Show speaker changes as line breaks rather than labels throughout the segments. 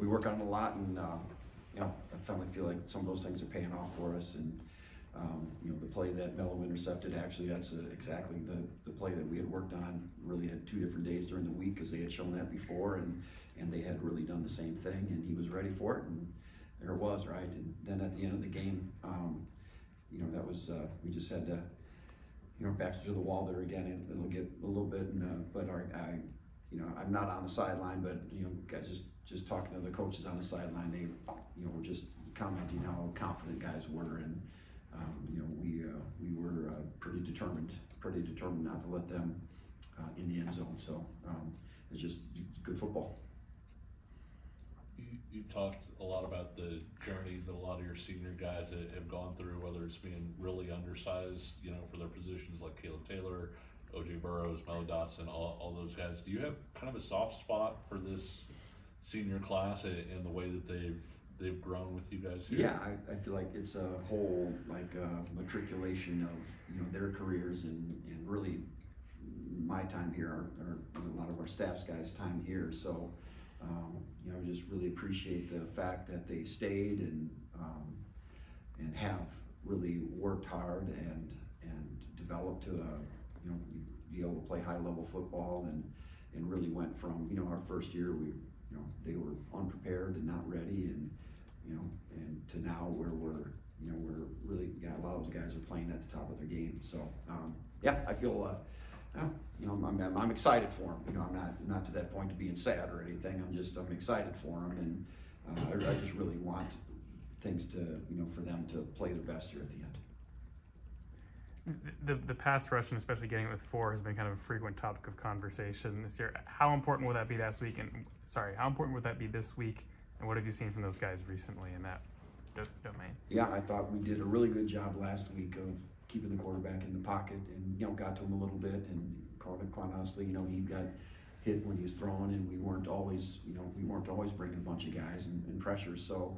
we work on it a lot, and you know, I finally feel like some of those things are paying off for us. And you know, the play that Mello intercepted, actually, that's exactly the play that we had worked on. Really had 2 different days during the week because they had shown that before, and they had really done the same thing, and he was ready for it, and there it was, right? And then at the end of the game, you know, that was we just had to, you know, backs to the wall there again, and it'll get a little bit, and, but you know, I'm not on the sideline, but you know, guys just talking to the coaches on the sideline, they, you know, were just commenting how confident guys were, and you know, we were pretty determined not to let them in the end zone. So it's just good football.
You've talked a lot about the journey that a lot of your senior guys have gone through, whether it's being really undersized, you know, for their positions like Caleb Taylor, O.J. Burrows, Mello Dotson, all those guys. Do you have kind of a soft spot for this senior class and the way that they've grown with you guys here?
Yeah, I feel like it's a whole matriculation of, you know, their careers, and really my time here, or a lot of our staff's guys' time here. So you know, I just really appreciate the fact that they stayed and have really worked hard and developed to you know, be able to play high level football, and really went from, you know, our first year, you know, they were unprepared and not ready, and you know, and to now where we're, you know, we're really, yeah, a lot of those guys are playing at the top of their game. So yeah, I feel you know, I'm excited for them. You know, I'm not to that point to being sad or anything. I'm excited for them, and I just really want things to, you know, for them to play their best here at the end.
The pass rush, and especially getting it with 4, has been kind of a frequent topic of conversation this year. How important will that be this week? And how important would that be this week? And what have you seen from those guys recently in that domain?
Yeah, I thought we did a really good job last week of keeping the quarterback in the pocket, and you know, got to him a little bit, and quite honestly, you know, he got hit when he was throwing, and we weren't always bringing a bunch of guys and pressures. So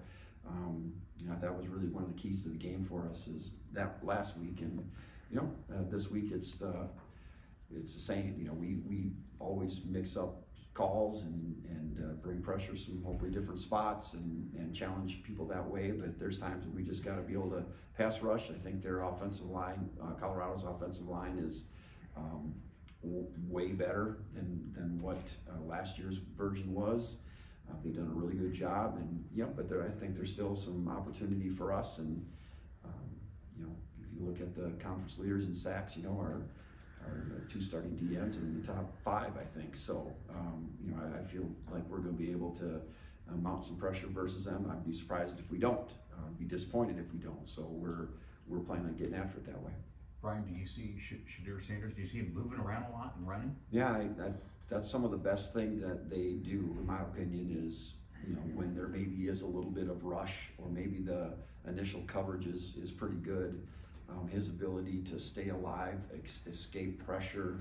you know, that was really one of the keys to the game for us, is that last week. And you know, this week it's the same. You know, we always mix up calls and bring pressures from hopefully different spots, and challenge people that way. But there's times when we just got to be able to pass rush. I think their offensive line, Colorado's offensive line, is way better than what last year's version was. They've done a really good job, and yeah, but I think there's still some opportunity for us. And you know, if you look at the conference leaders in sacks, you know, our 2 starting DNs are in the top 5, I think. So you know, I feel like we're going to be able to mount some pressure versus them. I'd be surprised if we don't. Be disappointed if we don't. So we're planning on getting after it that way.
Brian, do you see Shadur Sanders? Do you see him moving around a lot and running?
Yeah, that's some of the best thing that they do, in my opinion, is, you know, when there maybe is a little bit of rush, or maybe the initial coverage is pretty good. His ability to stay alive, escape pressure,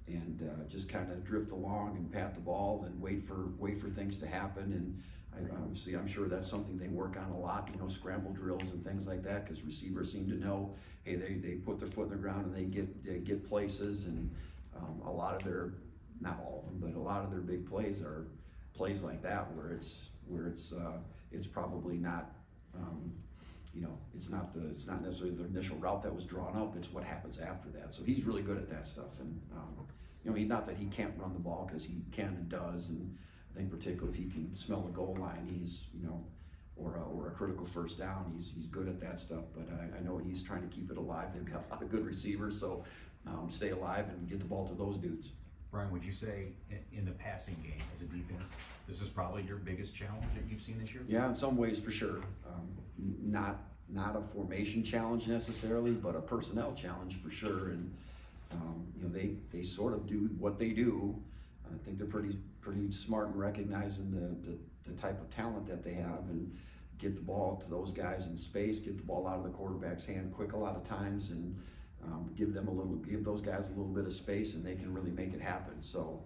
and just kind of drift along and pat the ball and wait for things to happen. And obviously, I'm sure that's something they work on a lot, you know, scramble drills and things like that, because receivers seem to know, hey, they put their foot in the ground and they get places. And a lot of their, not all of them, but a lot of their big plays are plays like that, where it's probably not, you know, it's not necessarily the initial route that was drawn up. It's what happens after that. So he's really good at that stuff. And you know, not that he can't run the ball, because he can and does. And I think particularly if he can smell the goal line, he's, you know, or a critical first down, he's good at that stuff. But I know he's trying to keep it alive. They've got a lot of good receivers, so stay alive and get the ball to those dudes.
Brian, would you say in the passing game as a defense, this is probably your biggest challenge that you've seen this year?
Yeah, in some ways, for sure. Not a formation challenge necessarily, but a personnel challenge for sure. And you know, they sort of do what they do. I think they're pretty smart in recognizing the type of talent that they have, and get the ball to those guys in space, get the ball out of the quarterback's hand quick a lot of times, and give those guys a little bit of space, and they can really make it happen. So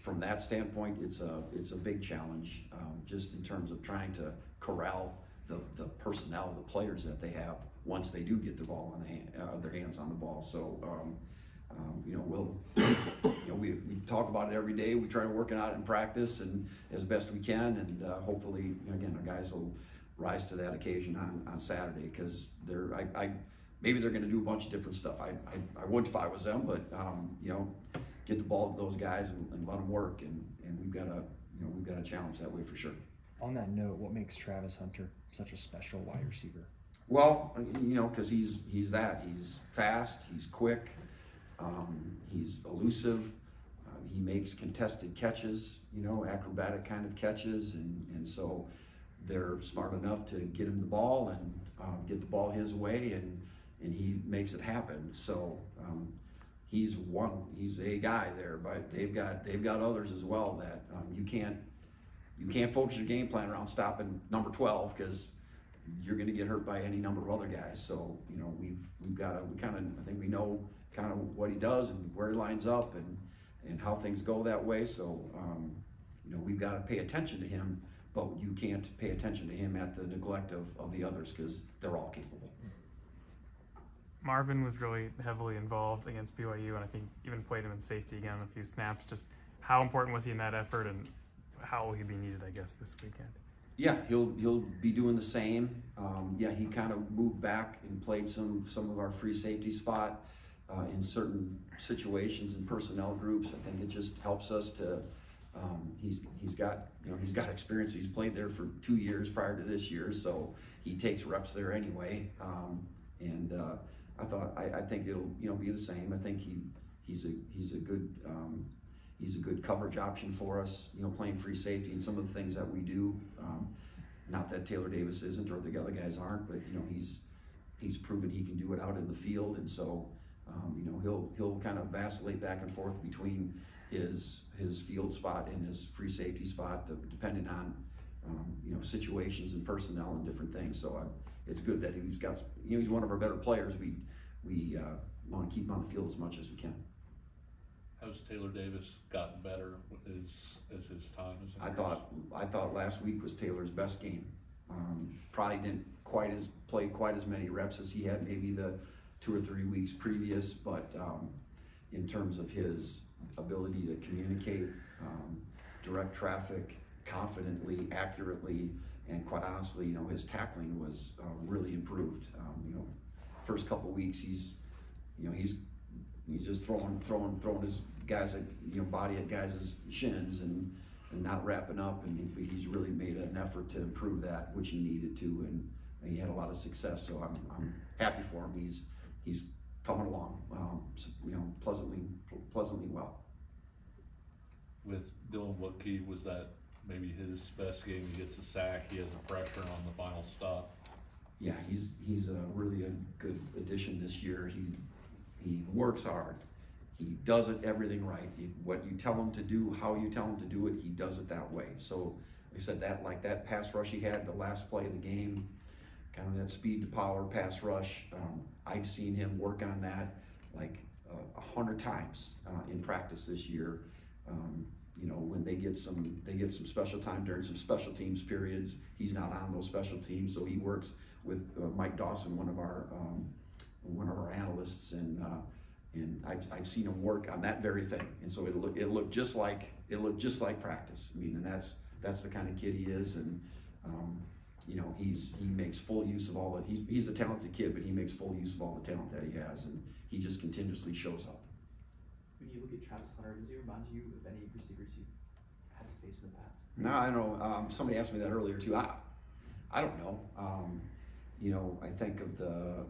from that standpoint, it's a big challenge, just in terms of trying to corral the personnel, the players that they have once they do get the ball on their hands on the ball. So You know, we talk about it every day. We try to work it out in practice and as best we can, and hopefully, you know, again, our guys will rise to that occasion on Saturday, because maybe they're going to do a bunch of different stuff. I wouldn't if I was them, but you know, get the ball to those guys and let them work, and we've got to challenge that way for sure.
On that note, what makes Travis Hunter such a special wide receiver?
Well, you know, because he's fast, he's quick, he's elusive, he makes contested catches, you know, acrobatic kind of catches, and so they're smart enough to get him the ball and get the ball his way, and he makes it happen. So he's a guy there, but they've got others as well that you can't focus your game plan around stopping number 12, because you're going to get hurt by any number of other guys. So, you know, I think we know kind of what he does and where he lines up and how things go that way. So, you know, we've got to pay attention to him, but you can't pay attention to him at the neglect of the others, because they're all capable.
Marvin was really heavily involved against BYU, and I think even played him in safety again on a few snaps. Just how important was he in that effort, and how will he be needed, I guess, this weekend?
Yeah, he'll be doing the same. Yeah, he kind of moved back and played some of our free safety spot in certain situations and personnel groups. I think it just helps us to. He's got experience. He's played there for 2 years prior to this year, so he takes reps there anyway. I think it'll be the same. I think he's a good coverage option for us, you know, playing free safety and some of the things that we do. Not that Taylor Davis isn't or the other guys aren't, but you know, he's proven he can do it out in the field, and so you know, he'll kind of vacillate back and forth between his field spot and his free safety spot, depending on you know, situations and personnel and different things. So it's good that he's one of our better players. We want to keep him on the field as much as we can.
How's Taylor Davis gotten better as his time has increased?
I thought last week was Taylor's best game. Probably didn't play quite as many reps as he had maybe the 2 or 3 weeks previous, but in terms of his ability to communicate, direct traffic confidently, accurately, and quite honestly, you know, his tackling was really improved. You know, first couple weeks he's just throwing his guys at, you know, body at guys' shins and not wrapping up, but he's really made an effort to improve that, which he needed to, and he had a lot of success. So I'm happy for him. He's coming along, you know, pleasantly well.
With Dylan Woodkey, was that maybe his best game? He gets the sack, he has the pressure on the final stop.
Yeah, he's really a good addition this year. He works hard. He does everything right. What you tell him to do, how you tell him to do it, he does it that way. So like I said, that pass rush he had the last play of the game, kind of that speed to power pass rush. I've seen him work on that like 100 times in practice this year. You know, when they get some special time during some special teams periods, he's not on those special teams, so he works with Mike Dawson, one of our analysts, and I've seen him work on that very thing, and so it looked just like practice. I mean, and that's the kind of kid he is, and you know, he makes full use of all that. He's a talented kid, but he makes full use of all the talent that he has, and he just continuously shows up.
When you look at Travis Hunter, does he remind you of any receivers you've had to face in the past?
No, I don't know. Somebody asked me that earlier too. I don't know. You know, I think of the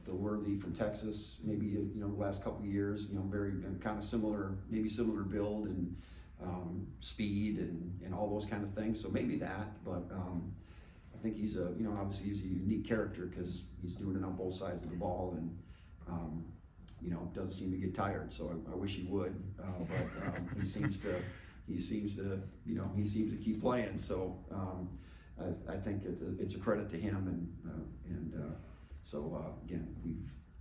Worthy from Texas, maybe, you know, the last couple of years, you know, very kind of similar build and speed and all those kind of things. So maybe that, but I think he's you know, obviously he's a unique character because he's doing it on both sides of the ball, and you know, doesn't seem to get tired. So I wish he would, but he seems to, you know, he seems to keep playing. So I think it's a credit to him, and so again,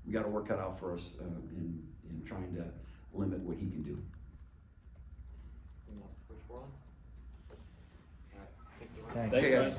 we got to work cut out for us in trying to limit what he can do.
Anything else for Coach Borland? All right, thanks so much.
Thanks.
Okay, guys.